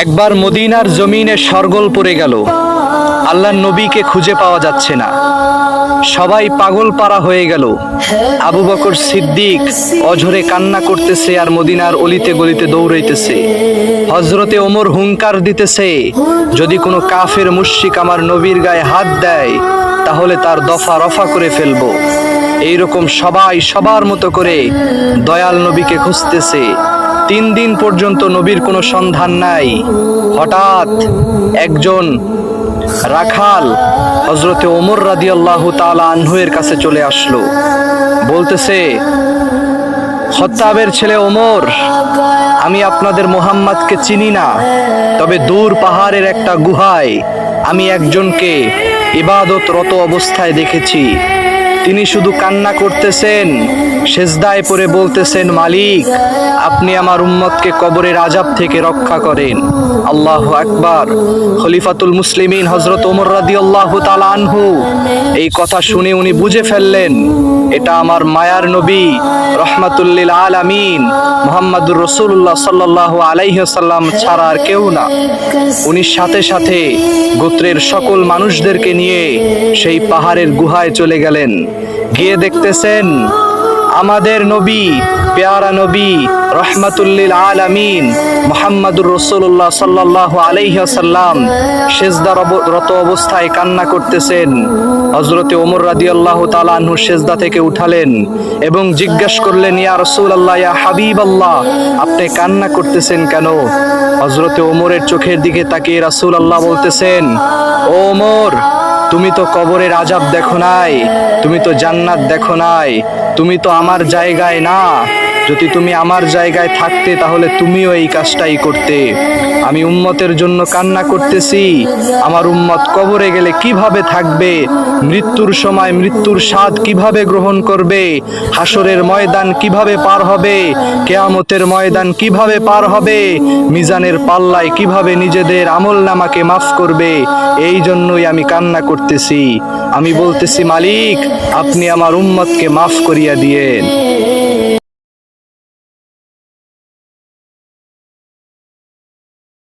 একবার মদিনার জমিনে শরগোল পড়ে গেল। আল্লাহর নবীকে খুঁজে পাওয়া যাচ্ছে না। সবাই পাগল পারা হয়ে গেল। আবু বকর সিদ্দিক অঝরে কান্না করতেছে আর মদিনার অলিতে গলিতে দৌড়াইতেছে। হযরতে ওমর হুঙ্কার দিতেছে, যদি কোনো কাফের মুশরিক আমার নবীর গায়ে হাত দেয় তাহলে তার দফা রফা করে ফেলবো। এইরকম সবাই সবার মতো করে দয়াল নবীকে খুঁজতেছে। 3 দিন পর্যন্ত নবীর কোনো সন্ধান নাই। হঠাৎ একজন রাখাল হযরতে ওমর রাদিয়াল্লাহু তাআলা আনহুর কাছে চলে আসলো। বলতেছে, খাত্তাবের ছেলে ওমর, আমি আপনাদের মুহাম্মদকে চিনি না, তবে দূর পাহাড়ের একটা গুহায় আমি একজনকে ইবাদতরত অবস্থায় দেখেছি। তিনি শুধু কান্না করতেছেন, সেজদায় পড়ে বলতেছেন, মালিক আপনি আমার উম্মতকে কবরের আযাব থেকে রক্ষা করেন। আল্লাহু আকবার। খলিফাতুল মুসলিমিন হযরত ওমর রাদিয়াল্লাহু তাআলা আনহু এই কথা শুনে উনি বুঝে ফেললেন, এটা আমার মায়ার নবী রাহমাতুল লিল আলামিন মুহাম্মদুর রাসূলুল্লাহ সাল্লাল্লাহু আলাইহি ওয়াসাল্লাম ছাড়া আর কেউ না। উনি সাথে সাথে গোত্রের সকল মানুষদেরকে নিয়ে সেই পাহাড়ের গুহায় চলে গেলেন। গিয়ে দেখতেছেন আমাদের নবী, পেয়ারা নবী রাহমাতুল লিল আলামিন মুহাম্মদুর রাসূলুল্লাহ সাল্লাল্লাহু আলাইহি ওয়াসাল্লাম সেজদারত অবস্থায় কান্না করতেছেন। হযরতে ওমর রাদিয়াল্লাহু তাআলা আনহু সেজদা থেকে উঠালেন এবং জিজ্ঞাসা করলেন, ইয়া রাসূলুল্লাহ, ইয়া হাবিবাল্লাহ, আপনি কান্না করতেছেন কেন? হযরতে ওমরের চোখের দিকে তাকিয়ে রাসূলুল্লাহ বলতেছেন, ও ওমর, তুমি তো কবরের আযাব দেখো নাই, তুমি তো জান্নাত দেখো নাই, তুমি তো আমার জায়গায় না। যদি তুমি আমার জায়গায় থাকতে তাহলে তুমিও এই কাজটাই করতে। আমি উম্মতের জন্য কান্না করতেছি। আমার উম্মত কবরে গেলে কিভাবে থাকবে, মৃত্যুর সময় মৃত্যুর স্বাদ কিভাবে গ্রহণ করবে, হাসরের ময়দান কিভাবে পার হবে, কিয়ামতের ময়দান কিভাবে পার হবে, মিজানের পাল্লায় কিভাবে নিজেদের আমলনামাকে মাফ করবে, এই জন্যই আমি কান্না করতেছি। আমি বলতেছি, মালিক আপনি আমার উম্মতকে মাফ করিয়া দিয়েন।